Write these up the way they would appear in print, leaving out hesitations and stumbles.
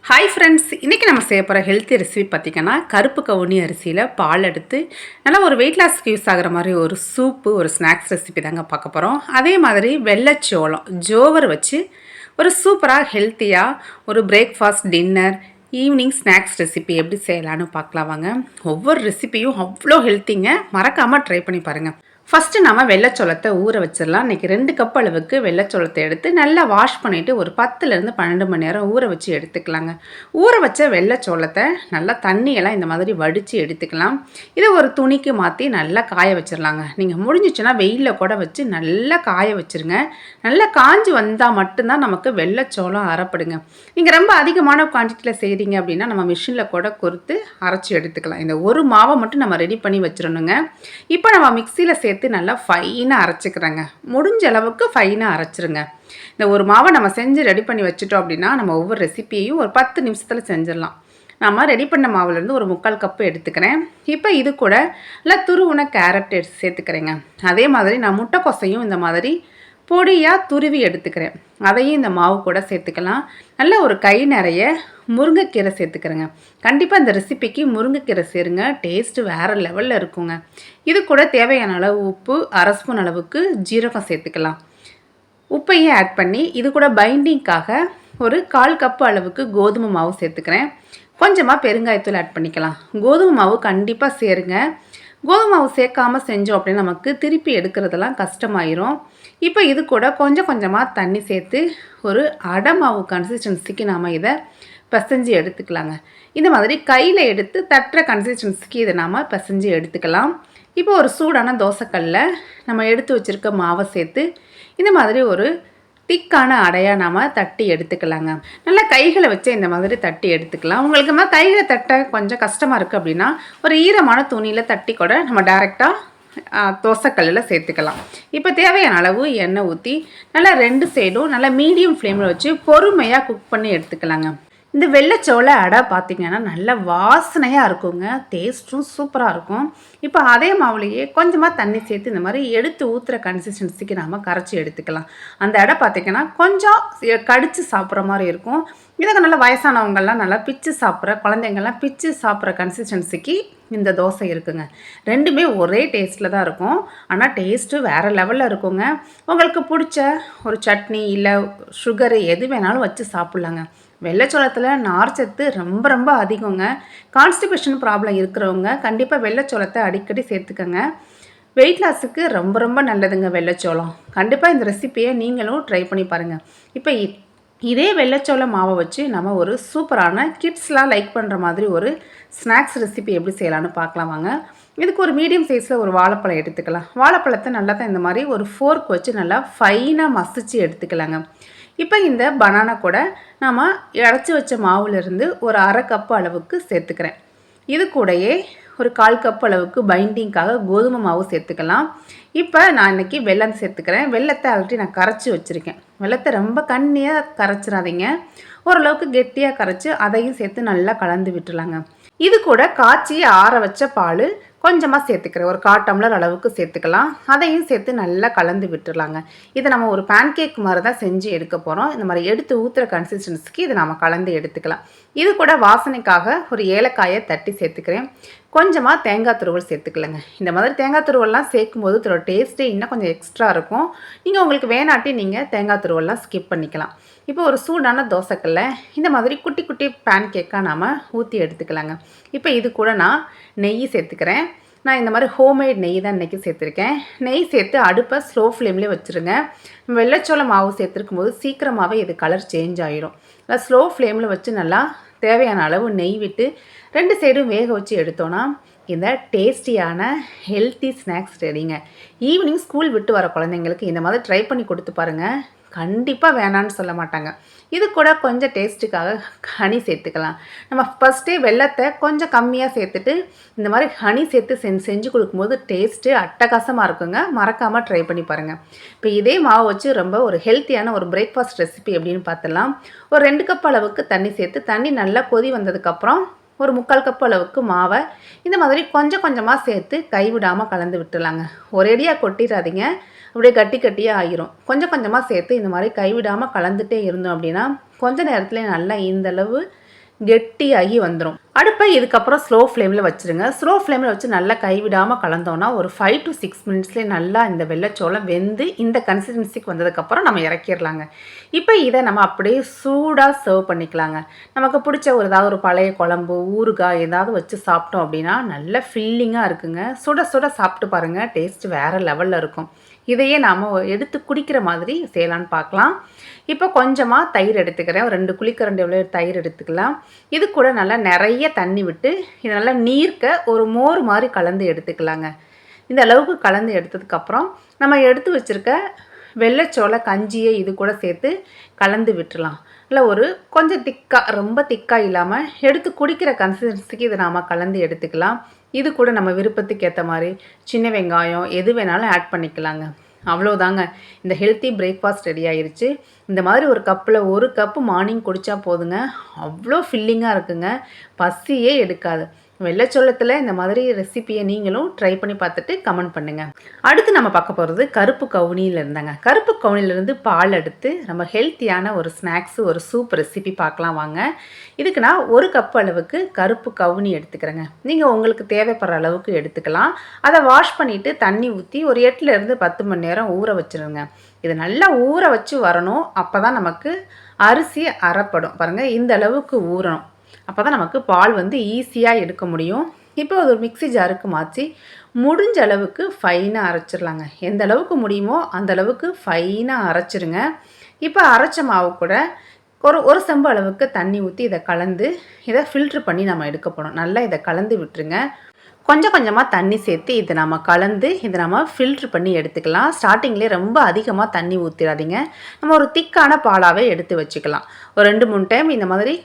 Hi friends, இன்றைக்கி நம்ம செய்ய போகிற ஹெல்த்தி ரெசிபி பார்த்திங்கன்னா கருப்பு கவுனி அரிசியில் பால் எடுத்து நல்லா ஒரு வெயிட் லாஸ்க்கு யூஸ் ஆகிற மாதிரி ஒரு சூப்பு, ஒரு ஸ்நாக்ஸ் ரெசிபி தாங்க பார்க்க போகிறோம். அதே மாதிரி வெள்ளைச்சோளம் ஜோவர் வச்சு ஒரு சூப்பராக ஹெல்த்தியாக ஒரு breakfast, dinner, evening snacks recipe எப்படி செய்யலான்னு பார்க்கலாம் வாங்க. ஒவ்வொரு ரெசிபியும் அவ்வளோ ஹெல்த்திங்க, மறக்காமல் ட்ரை பண்ணி பாருங்கள். ஃபஸ்ட்டு நம்ம வெள்ளைச்சோளத்தை ஊற வச்சிடலாம். இன்றைக்கி 2 கப் அளவுக்கு வெள்ளைச்சோளத்தை எடுத்து நல்லா வாஷ் பண்ணிவிட்டு ஒரு 10லேருந்து 12 மணி நேரம் ஊற வச்சு எடுத்துக்கலாங்க. ஊற வச்ச வெள்ளைச்சோளத்தை நல்லா தண்ணியெல்லாம் இந்த மாதிரி வடித்து எடுத்துக்கலாம். இதை ஒரு துணிக்கு மாற்றி நல்லா காய வச்சிடலாங்க. நீங்கள் முடிஞ்சிச்சுன்னா வெயிலில் கூட வச்சு நல்லா காய வச்சுருங்க. நல்லா காஞ்சி வந்தால் மட்டும்தான் நமக்கு வெள்ளைச்சோளம் அரைப்படுங்க. நீங்கள் ரொம்ப அதிகமான குவான்டிட்டியில் செய்கிறீங்க அப்படின்னா நம்ம மிஷினில் கூட கொடுத்து அரைச்சி எடுத்துக்கலாம். இந்த ஒரு மாவை மட்டும் நம்ம ரெடி பண்ணி வச்சிடணுங்க. இப்போ நம்ம மிக்சியில் சேர்த்து நல்லா ஃபைனாக அரைச்சிக்கிறேங்க. முடிஞ்ச அளவுக்கு ஃபைனாக அரைச்சிருங்க. இந்த ஒரு மாவை நம்ம செஞ்சு ரெடி பண்ணி வச்சுட்டோம் அப்படின்னா நம்ம ஒவ்வொரு ரெசிபியையும் ஒரு 10 நிமிஷத்தில் செஞ்சிடலாம். நம்ம ரெடி பண்ண மாவுலேருந்து ஒரு 3/4 கப்பு எடுத்துக்கிறேன். இப்போ இது கூட நல்லா துருவுன கேரட் எடுத்து சேர்த்துக்கிறேங்க. அதே மாதிரி நான் முட்டைக்கோசையும் இந்த மாதிரி பொடியாக துருவி எடுத்துக்கிறேன். அதையும் இந்த மாவு கூட சேர்த்துக்கலாம். நல்ல ஒரு கை நிறைய முருங்கைக்கீரை சேர்த்துக்கிறேங்க. கண்டிப்பாக இந்த ரெசிபிக்கு முருங்கைக்கீரை சேருங்க, டேஸ்ட்டு வேறு லெவலில் இருக்குங்க. இது கூட தேவையான அளவு உப்பு, 1/2 ஸ்பூன் அளவுக்கு ஜீரகம் சேர்த்துக்கலாம். உப்பையும் ஆட் பண்ணி இது கூட பைண்டிங்காக ஒரு 1/4 கப்பு அளவுக்கு கோதுமை மாவு சேர்த்துக்கிறேன். கொஞ்சமாக பெருங்காயத்தூள் ஆட் பண்ணிக்கலாம். கோதுமை மாவு கண்டிப்பாக சேருங்க. கோதுமை மாவு சேர்க்காமல் செஞ்சோம் அப்படின்னா நமக்கு திருப்பி எடுக்கிறதெல்லாம் கஷ்டமாயிரும். இப்போ இது கூட கொஞ்சம் கொஞ்சமாக தண்ணி சேர்த்து ஒரு அடை மாவு கன்சிஸ்டன்சிக்கு நாம் இதை பிசைஞ்சு எடுத்துக்கலாங்க. இந்த மாதிரி கையில் எடுத்து தட்டுற கன்சிஸ்டன்சிக்கு இதை நாம் பிசைஞ்சு எடுத்துக்கலாம். இப்போ ஒரு சூடான தோசைக்கல்லில் நம்ம எடுத்து வச்சுருக்க மாவை சேர்த்து இந்த மாதிரி ஒரு திக்கான அடையாக நாம் தட்டி எடுத்துக்கலாங்க. நல்லா கைகளை வச்சு இந்த மாதிரி தட்டி எடுத்துக்கலாம். உங்களுக்கு கைகளை தட்ட கொஞ்சம் கஷ்டமாக இருக்குது அப்படின்னா ஒரு ஈரமான துணியில் தட்டி கூட நம்ம டைரெக்டாக தோசைக்கல்லில் சேர்த்துக்கலாம். இப்போ தேவையான அளவு எண்ணெய் ஊற்றி நல்லா 2 சைடும் நல்லா மீடியம் ஃப்ளேமில் வச்சு பொறுமையாக குக் பண்ணி எடுத்துக்கலாங்க. இந்த வெள்ளைச்சோள அடை பார்த்திங்கன்னா நல்ல வாசனையாக இருக்குங்க, டேஸ்ட்டும் சூப்பராக இருக்கும். இப்போ அதே மாவுலேயே கொஞ்சமாக தண்ணி சேர்த்து இந்த மாதிரி எடுத்து ஊற்றுற கன்சிஸ்டன்சிக்கு நாம் கரைச்சி எடுத்துக்கலாம். அந்த அடை பார்த்திங்கன்னா கொஞ்சம் கடித்து சாப்பிட்ற மாதிரி இருக்கும். இதுக்கு நல்லா வயசானவங்கள்லாம் நல்லா பிச்சு சாப்பிட்ற, குழந்தைங்கள்லாம் பிச்சு சாப்பிட்ற கன்சிஸ்டன்சிக்கு இந்த தோசை இருக்குங்க. ரெண்டுமே ஒரே டேஸ்ட்டில் தான் இருக்கும், ஆனால் டேஸ்ட்டு வேறு லெவலில் இருக்குங்க. உங்களுக்கு பிடிச்ச ஒரு சட்னி இல்லை சுகரு எது வேணாலும் வச்சு சாப்பிட்லாங்க. வெள்ளைச்சோளத்தில் நார்ச்சத்து ரொம்ப ரொம்ப அதிகங்க. கான்ஸ்டிபேஷன் ப்ராப்ளம் இருக்கிறவங்க கண்டிப்பாக வெள்ளைச்சோளத்தை அடிக்கடி சேர்த்துக்கங்க. வெயிட் லாஸுக்கு ரொம்ப ரொம்ப நல்லதுங்க வெள்ளைச்சோளம். கண்டிப்பாக இந்த ரெசிப்பியை நீங்களும் ட்ரை பண்ணி பாருங்கள். இப்போ இதே வெள்ளைச்சோள மாவை வச்சு நம்ம ஒரு சூப்பரான கிட்ஸ்லாம் லைக் பண்ணுற மாதிரி ஒரு ஸ்நாக்ஸ் ரெசிபி எப்படி செய்யலான்னு பார்க்கலாம் வாங்க. இதுக்கு ஒரு மீடியம் சைஸில் ஒரு வாழைப்பழம் எடுத்துக்கலாம். வாழைப்பழத்தை நல்லா தான் இந்த மாதிரி ஒரு ஃபோர்க் வச்சு நல்லா ஃபைனாக மசிச்சு எடுத்துக்கலாங்க. இப்போ இந்த பனானா கூட நம்ம இறச்சி வச்ச மாவுலேருந்து ஒரு 1/2 கப்பு அளவுக்கு சேர்த்துக்கிறேன். இது கூடயே ஒரு 1/4 கப் அளவுக்கு பைண்டிங்காக கோதுமை மாவு சேர்த்துக்கலாம். இப்போ நான் இன்றைக்கி வெல்லம் சேர்த்துக்கிறேன். வெல்லத்தை ஆல்ரெடி நான் கரைச்சி வச்சுருக்கேன். வெல்லத்தை ரொம்ப கண்ணியாக கரைச்சிடாதீங்க, ஓரளவுக்கு கெட்டியாக கரைச்சி அதையும் சேர்த்து நல்லா கலந்து விட்டுலாங்க. இது கூட காய்ச்சி ஆற வச்ச பால் கொஞ்சமாக சேர்த்துக்கிறேன். ஒரு 1/4 டம்ளர் அளவுக்கு சேர்த்துக்கலாம். அதையும் சேர்த்து நல்லா கலந்து விட்டுடலாங்க. இதை நம்ம ஒரு பேன்கேக் மாதிரி தான் செஞ்சு எடுக்க போகிறோம். இந்த மாதிரி எடுத்து ஊற்றுற கன்சிஸ்டன்சிக்கு இதை நம்ம கலந்து எடுத்துக்கலாம். இது கூட வாசனைக்காக ஒரு ஏலக்காயை தட்டி சேர்த்துக்கிறேன். கொஞ்சமாக தேங்காய் துருவல் சேர்த்துக்கலங்க. இந்த மாதிரி தேங்காய் துருவல்லாம் சேர்க்கும்போது இதோட டேஸ்ட்டே இன்னும் கொஞ்சம் எக்ஸ்ட்ரா இருக்கும். நீங்கள் உங்களுக்கு வேணாட்டி நீங்கள் தேங்காய் துருவல்லாம் ஸ்கிப் பண்ணிக்கலாம். இப்போ ஒரு சூடான தோசைக்கல்ல இந்த மாதிரி குட்டி குட்டி பேன் கேக்காக நாம் ஊற்றி எடுத்துக்கலாங்க. இப்போ இது கூட நான் நெய் சேர்த்துக்கிறேன். நான் இந்த மாதிரி ஹோம்மேட் நெய் தான் இன்றைக்கி சேர்த்துருக்கேன். நெய் சேர்த்து அடுப்பை ஸ்லோ ஃப்ளேம்லேயே வச்சுருங்க. வெள்ளைச்சோள மாவு சேர்த்துருக்கும் போது சீக்கிரமாகவே இது கலர் சேஞ்ச் ஆகிடும். நல்லா ஸ்லோ ஃப்ளேமில் வச்சு நல்லா தேவையான அளவு நெய் விட்டு 2 சைடும் வேக வச்சு எடுத்தோன்னா இந்த டேஸ்டியான ஹெல்த்தி ஸ்நாக்ஸ் ரெடிங்க. ஈவினிங் ஸ்கூல் விட்டு வர குழந்தைங்களுக்கு இந்த மாதிரி ட்ரை பண்ணி கொடுத்து பாருங்கள், கண்டிப்பாக வேணான்னு சொல்ல மாட்டாங்க. இது கூட கொஞ்சம் டேஸ்ட்டுக்காக ஹனி சேர்த்துக்கலாம். நம்ம ஃபஸ்ட்டே வெல்லத்தை கொஞ்சம் கம்மியாக சேர்த்துட்டு இந்த மாதிரி ஹனி சேர்த்து செஞ்சு கொடுக்கும்போது டேஸ்ட்டு அட்டகாசமாக இருக்குங்க. மறக்காமல் ட்ரை பண்ணி பாருங்கள். இப்போ இதே மாவு வச்சு ரொம்ப ஒரு ஹெல்த்தியான ஒரு பிரேக்ஃபாஸ்ட் ரெசிபி எப்படின்னு பார்த்துடலாம். ஒரு 2 கப் அளவுக்கு தண்ணி சேர்த்து தண்ணி நல்லா கொதி வந்ததுக்கப்புறம் ஒரு 3/4 கப் அளவுக்கு மாவை இந்த மாதிரி கொஞ்சம் கொஞ்சமாக சேர்த்து கைவிடாமல் கலந்து விட்டுலாங்க. ஒரேடியாக கொட்டிடாதீங்க, அப்படியே கட்டி கட்டியாக ஆகிரும். கொஞ்சம் கொஞ்சமாக சேர்த்து இந்த மாதிரி கைவிடாமல் கலந்துகிட்டே இருந்தோம் அப்படின்னா கொஞ்சம் நேரத்துலேயே நல்லா இந்தளவு கெட்டியாகி வந்துடும். அடுப்பை இதுக்கப்புறம் ஸ்லோ ஃப்ளேமில் வச்சுருங்க. ஸ்லோ ஃப்ளேமில் வச்சு நல்லா கைவிடாமல் கலந்தோன்னா ஒரு 5 to 6 மினிட்ஸ்லேயே நல்லா இந்த வெள்ளைச்சோளம் வெந்து இந்த கன்சிஸ்டன்சிக்கு வந்ததுக்கப்புறம் நம்ம இறக்கிடலாங்க. இப்போ இதை நம்ம அப்படியே சூடாக சர்வ் பண்ணிக்கலாங்க. நமக்கு பிடிச்ச ஏதாவது ஒரு பழைய குழம்பு, ஊறுகாய் ஏதாவது வச்சு சாப்பிட்டோம் அப்படின்னா நல்ல ஃபில்லிங்காக இருக்குங்க. சுட சுட சாப்பிட்டு பாருங்கள், டேஸ்ட் வேறு லெவலில் இருக்கும். இதையே நாம் எடுத்து குடிக்கிற மாதிரி செய்யலான்னு பார்க்கலாம். இப்போ கொஞ்சமாக தயிர் எடுத்துக்கிறேன். ஒரு 2 குழிக்கரண்டி எவ்வளோ தயிர் எடுத்துக்கலாம். இது கூட நல்லா நிறைய தண்ணி விட்டு இது நல்லா நீர்க்க ஒரு மோர் மாதிரி கலந்து எடுத்துக்கலாங்க. இந்த அளவுக்கு கலந்து எடுத்ததுக்கப்புறம் நம்ம எடுத்து வச்சுருக்க வெள்ளைச்சோள கஞ்சியை இது கூட சேர்த்து கலந்து விட்டுடலாம். இல்லை ஒரு கொஞ்சம் திக்காக, ரொம்ப திக்காக இல்லாமல் எடுத்து குடிக்கிற கன்சிஸ்டன்சிக்கு இதை நாம் கலந்து எடுத்துக்கலாம். இது கூட நம்ம விருப்பத்துக்கு ஏற்ற மாதிரி சின்ன வெங்காயம் எது வேணாலும் ஆட் பண்ணிக்கலாங்க. அவ்வளோதாங்க, இந்த ஹெல்த்தி பிரேக்ஃபாஸ்ட் ரெடி ஆயிடுச்சு. இந்த மாதிரி ஒரு கப்பில் 1 கப்பு மார்னிங் குடித்தா போதுங்க, அவ்வளோ ஃபில்லிங்காக இருக்குங்க, பசியே எடுக்காது. வெள்ளைச்சோளத்தில் இந்த மாதிரி ரெசிப்பியை நீங்களும் ட்ரை பண்ணி பார்த்துட்டு கமெண்ட் பண்ணுங்கள். அடுத்து நம்ம பார்க்க போகிறது கருப்பு கவுனியில் இருந்தாங்க. கருப்பு கவுனியிலேருந்து பால் எடுத்து நம்ம ஹெல்த்தியான ஒரு ஸ்நாக்ஸு, ஒரு சூப் ரெசிபி பார்க்கலாம் வாங்க. இதுக்கு நான் 1 கப் அளவுக்கு கருப்பு கவுனி எடுத்துக்கிறேங்க. நீங்கள் உங்களுக்கு தேவைப்படுற அளவுக்கு எடுத்துக்கலாம். அதை வாஷ் பண்ணிவிட்டு தண்ணி ஊற்றி ஒரு 8லேருந்து 10 மணி நேரம் ஊற வச்சுருங்க. இது நல்லா ஊற வச்சு வரணும். அப்போ தான் நமக்கு அரிசி அரைப்படும். பாருங்கள், இந்த அளவுக்கு ஊறணும். அப்போ தான் நமக்கு பால் ஈஸியாக எடுக்க முடியும். இப்போ அது ஒரு மிக்ஸி ஜாருக்கு மாற்றி முடிஞ்ச அளவுக்கு ஃபைனாக அரைச்சிடலாங்க. எந்த அளவுக்கு முடியுமோ அந்த அளவுக்கு ஃபைனாக அரைச்சிருங்க. இப்போ அரைச்ச மாவு கூட ஒரு செம்பு அளவுக்கு தண்ணி ஊற்றி இதை கலந்து இதை ஃபில்ட்ரு பண்ணி நம்ம எடுக்க போகிறோம். நல்லா இதை கலந்து விட்டுருங்க. கொஞ்சம் கொஞ்சமாக தண்ணி சேர்த்து இதை நம்ம கலந்து இதை நம்ம ஃபில்ட்ரு பண்ணி எடுத்துக்கலாம். ஸ்டார்டிங்லேயே ரொம்ப அதிகமாக தண்ணி ஊற்றிடாதீங்க. நம்ம ஒரு திக்கான பாலாகவே எடுத்து வச்சுக்கலாம். ஒரு 2-3 டைம் இந்த மாதிரி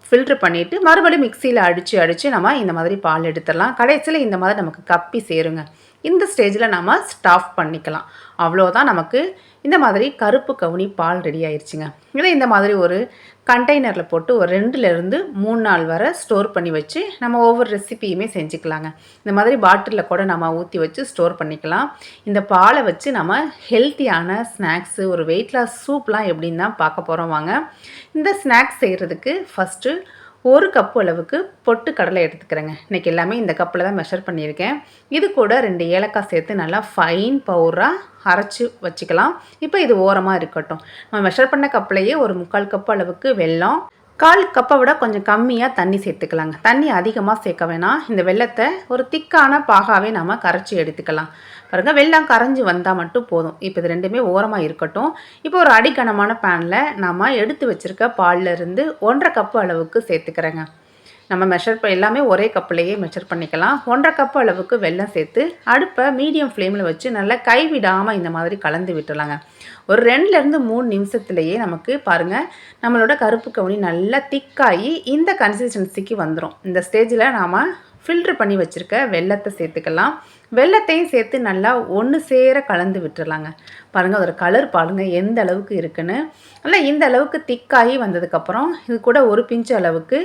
ஃபில்ட்ரு பண்ணிவிட்டு மறுபடியும் மிக்சியில் அடித்து நம்ம இந்த மாதிரி பால் எடுத்துடலாம். கடைசியில் இந்த மாதிரி நமக்கு கப்பி சேருங்க. இந்த ஸ்டேஜில் நம்ம ஸ்டாப் பண்ணிக்கலாம். அவ்வளோதான், நமக்கு இந்த மாதிரி கருப்பு கவுனி பால் ரெடி ஆயிடுச்சுங்க. இதை இந்த மாதிரி ஒரு கண்டெய்னரில் போட்டு ஒரு 2லேருந்து 3 நாள் வரை ஸ்டோர் பண்ணி வச்சு நம்ம ஒவ்வொரு ரெசிபியுமே செஞ்சுக்கலாங்க. இந்த மாதிரி பாட்டிலில் கூட நம்ம ஊற்றி வச்சு ஸ்டோர் பண்ணிக்கலாம். இந்த பாலை வச்சு நம்ம ஹெல்த்தியான ஸ்நாக்ஸு, ஒரு வெயிட் லாஸ் சூப்லாம் எப்படின்னு தான் பார்க்க போகிறோம் வாங்க. இந்த ஸ்நாக்ஸ் செய்கிறதுக்கு ஃபஸ்ட்டு 1 கப்பு அளவுக்கு பொட்டு கடலை எடுத்துக்கிறேங்க. இன்றைக்கி எல்லாமே இந்த கப்பில் தான் மெஷர் பண்ணியிருக்கேன். இது கூட 2 ஏலக்காய் சேர்த்து நல்லா ஃபைன் பவுடராக அரைச்சி வச்சுக்கலாம். இப்போ இது ஓரமாக இருக்கட்டும். நம்ம மெஷர் பண்ண கப்லேயே ஒரு 3/4 கப்பு அளவுக்கு வெல்லம், 1/4 கப்பை விட கொஞ்சம் கம்மியாக தண்ணி சேர்த்துக்கலாங்க. தண்ணி அதிகமாக சேர்க்க வேணாம். இந்த வெல்லத்தை ஒரு திக்கான பாகாவே நம்ம கரைச்சி எடுத்துக்கலாம். பாருங்கள், வெல்லம் கரைஞ்சி வந்தால் மட்டும் போதும். இப்போ இது 2மே ஓரமாக இருக்கட்டும். இப்போ ஒரு அடிக்கனமான பேனில் நம்ம எடுத்து வச்சுருக்க பாலில் இருந்து 1/2 கப்பு அளவுக்கு சேர்த்துக்கிறேங்க. நம்ம எல்லாமே ஒரே கப்புலேயே மெஷர் பண்ணிக்கலாம். 1/2 கப்பு அளவுக்கு வெல்லம் சேர்த்து அடுப்பை மீடியம் ஃப்ளேமில் வச்சு நல்லா கைவிடாமல் இந்த மாதிரி கலந்து விட்டுலாங்க. ஒரு 2லேருந்து 3 நிமிஷத்துலேயே நமக்கு பாருங்கள், நம்மளோட கருப்பு கவுனி நல்லா திக்காகி இந்த கன்சிஸ்டன்சிக்கு வந்துடும். இந்த ஸ்டேஜில் நாம் ஃபில்ட்ரு பண்ணி வச்சுருக்க வெல்லத்தை சேர்த்துக்கலாம். வெல்லத்தையும் சேர்த்து நல்லா ஒன்று சேர கலந்து விட்டுறலாங்க. பாருங்கள், அதோட கலர் பாருங்கள் எந்த அளவுக்கு இருக்குன்னு. நல்லா இந்த அளவுக்கு திக்காகி வந்ததுக்கப்புறம் இது கூட ஒரு பிஞ்சு அளவுக்கு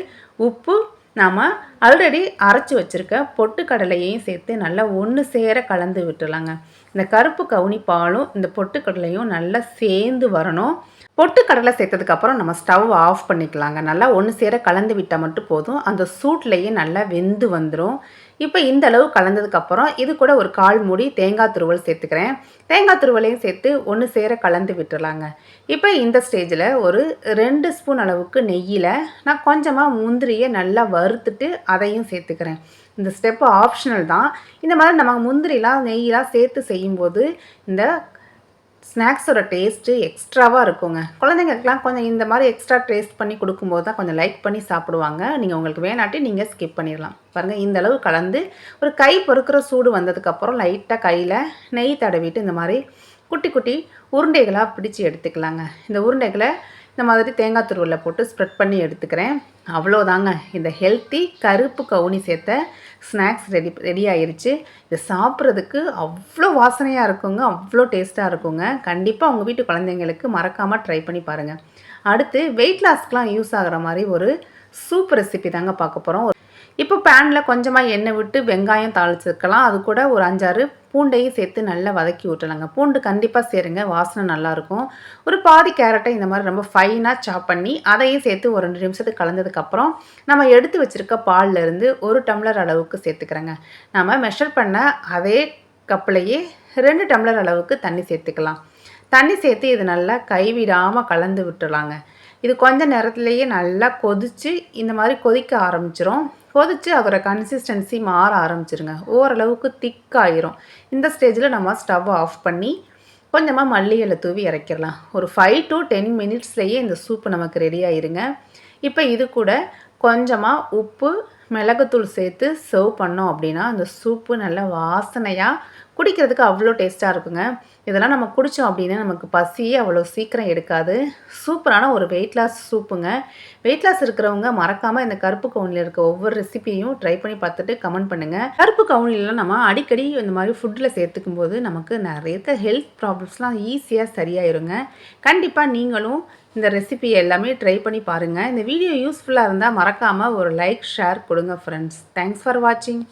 உப்பு, நாம் ஆல்ரெடி அரைச்சி வச்சுருக்க பொட்டு கடலையையும் சேர்த்து நல்லா ஒன்று சேர கலந்து விட்டுலாங்க. இந்த கருப்பு கவுனி பாலும் இந்த பொட்டு கடலையும் நல்லா சேர்ந்து வரணும். பொட்டு கடலை சேர்த்ததுக்கப்புறம் நம்ம ஸ்டவ் ஆஃப் பண்ணிக்கலாங்க. நல்லா ஒன்று சேர கலந்து விட்டால் மட்டும் போதும். அந்த சூட்லேயே நல்லா வெந்து வந்துடும். இப்போ இந்த அளவு கலந்ததுக்கப்புறம் இது கூட ஒரு 1/4 மூடி தேங்காய் துருவல் சேர்த்துக்கிறேன். தேங்காய் துருவலையும் சேர்த்து ஒன்று சேர கலந்து விட்டுடலாங்க. இப்போ இந்த ஸ்டேஜில் ஒரு 2 ஸ்பூன் அளவுக்கு நெய்யில் நான் கொஞ்சமாக முந்திரியை நல்லா வறுத்துட்டு அதையும் சேர்த்துக்கிறேன். இந்த ஸ்டெப்பு ஆப்ஷனல் தான். இந்த மாதிரி நம்ம முந்திரிலாம் நெய்யெலாம் சேர்த்து செய்யும்போது இந்த ஸ்நாக்ஸோட டேஸ்ட்டு எக்ஸ்ட்ராவாக இருக்குங்க. குழந்தைங்களுக்குலாம் கொஞ்சம் இந்த மாதிரி எக்ஸ்ட்ரா டேஸ்ட் பண்ணி கொடுக்கும்போது தான் கொஞ்சம் லைக் பண்ணி சாப்பிடுவாங்க. நீங்கள் உங்களுக்கு வேணாட்டி நீங்கள் ஸ்கிப் பண்ணிடலாம். பாருங்கள், இந்த அளவு கலந்து ஒரு கை பொறுக்கிற சூடு வந்ததுக்கப்புறம் லைட்டாக கையில் நெய் தடவிட்டு இந்த மாதிரி குட்டி குட்டி உருண்டைகளாக பிடிச்சி எடுத்துக்கலாங்க. இந்த உருண்டைகளை இந்த மாதிரி தேங்காய் துருவலில் போட்டு ஸ்ப்ரெட் பண்ணி எடுத்துக்கிறேன். அவ்வளோதாங்க, இந்த ஹெல்த்தி கருப்பு கவுனி சேர்த்த ஸ்நாக்ஸ் ரெடி ஆயிடுச்சு. இதை சாப்பிட்றதுக்கு அவ்வளோ வாசனையாக இருக்குங்க, அவ்வளோ டேஸ்ட்டாக இருக்குங்க. கண்டிப்பாக உங்கள் வீட்டு குழந்தைங்களுக்கு மறக்காமல் ட்ரை பண்ணி பாருங்கள். அடுத்து வெயிட் லாஸ்க்கெலாம் யூஸ் ஆகிற மாதிரி ஒரு சூப் ரெசிபி தாங்க பார்க்க போகிறோம். இப்போ பேனில் கொஞ்சமாக எண்ணெய் விட்டு வெங்காயம் தாளிச்சிருக்கலாம். அது கூட ஒரு 5, 6 பூண்டையும் சேர்த்து நல்லா வதக்கி விட்டுலாங்க. பூண்டு கண்டிப்பாக சேருங்க, வாசனை நல்லாயிருக்கும். ஒரு பாதி கேரட்டை இந்த மாதிரி ரொம்ப ஃபைனாக சாப் பண்ணி அதையும் சேர்த்து ஒரு 2 நிமிஷத்துக்கு கலந்ததுக்கப்புறம் நம்ம எடுத்து வச்சுருக்க பால்லேருந்து 1 டம்ளர் அளவுக்கு சேர்த்துக்கிறேங்க. நம்ம மெஷர் பண்ண அதே கப்லையே 2 டம்ளர் அளவுக்கு தண்ணி சேர்த்துக்கலாம். தண்ணி சேர்த்து இது நல்லா கைவிடாமல் கலந்து விட்டுலாங்க. இது கொஞ்ச நேரத்துலேயே நல்லா கொதித்து இந்த மாதிரி கொதிக்க ஆரம்பிச்சிரும். கொதித்து அதோட கன்சிஸ்டன்சி மாற ஆரம்பிச்சிருங்க. ஓரளவுக்கு திக்காயிரும். இந்த ஸ்டேஜில் நம்ம ஸ்டவ் ஆஃப் பண்ணி கொஞ்சமாக மல்லி இலை தூவி இறக்கிடலாம். ஒரு 5 to 10 மினிட்ஸ்லேயே இந்த சூப்பு நமக்கு ரெடி ஆயிருங்க. இப்போ இது கூட கொஞ்சமாக உப்பு, மிளகுத்தூள் சேர்த்து சர்வ் பண்ணோம் அப்படின்னா அந்த சூப்பு நல்லா வாசனையாக குடிக்கிறதுக்கு அவ்வளோ டேஸ்ட்டாக இருக்குங்க. இதெல்லாம் நம்ம குடித்தோம் அப்படின்னா நமக்கு பசியே அவ்வளோ சீக்கிரம் எடுக்காது. சூப்பரான ஒரு வெயிட் லாஸ் சூப்புங்க. வெயிட் லாஸ் இருக்கிறவங்க மறக்காமல் இந்த கருப்பு கவுனியில் இருக்க ஒவ்வொரு ரெசிபியும் ட்ரை பண்ணி பார்த்துட்டு கமெண்ட் பண்ணுங்கள். கருப்பு கவுனிலாம் நம்ம அடிக்கடி இந்த மாதிரி ஃபுட்டில் சேர்த்துக்கும் போது நமக்கு நிறைய ஹெல்த் ப்ராப்ளம்ஸ்லாம் ஈஸியாக சரியாயிருங்க. கண்டிப்பாக நீங்களும் இந்த ரெசிபி எல்லாமே ட்ரை பண்ணி பாருங்கள். இந்த வீடியோ யூஸ்ஃபுல்லாக இருந்தால் மறக்காமல் ஒரு லைக், ஷேர் கொடுங்க ஃப்ரெண்ட்ஸ். தேங்க்ஸ் ஃபார் வாட்சிங்.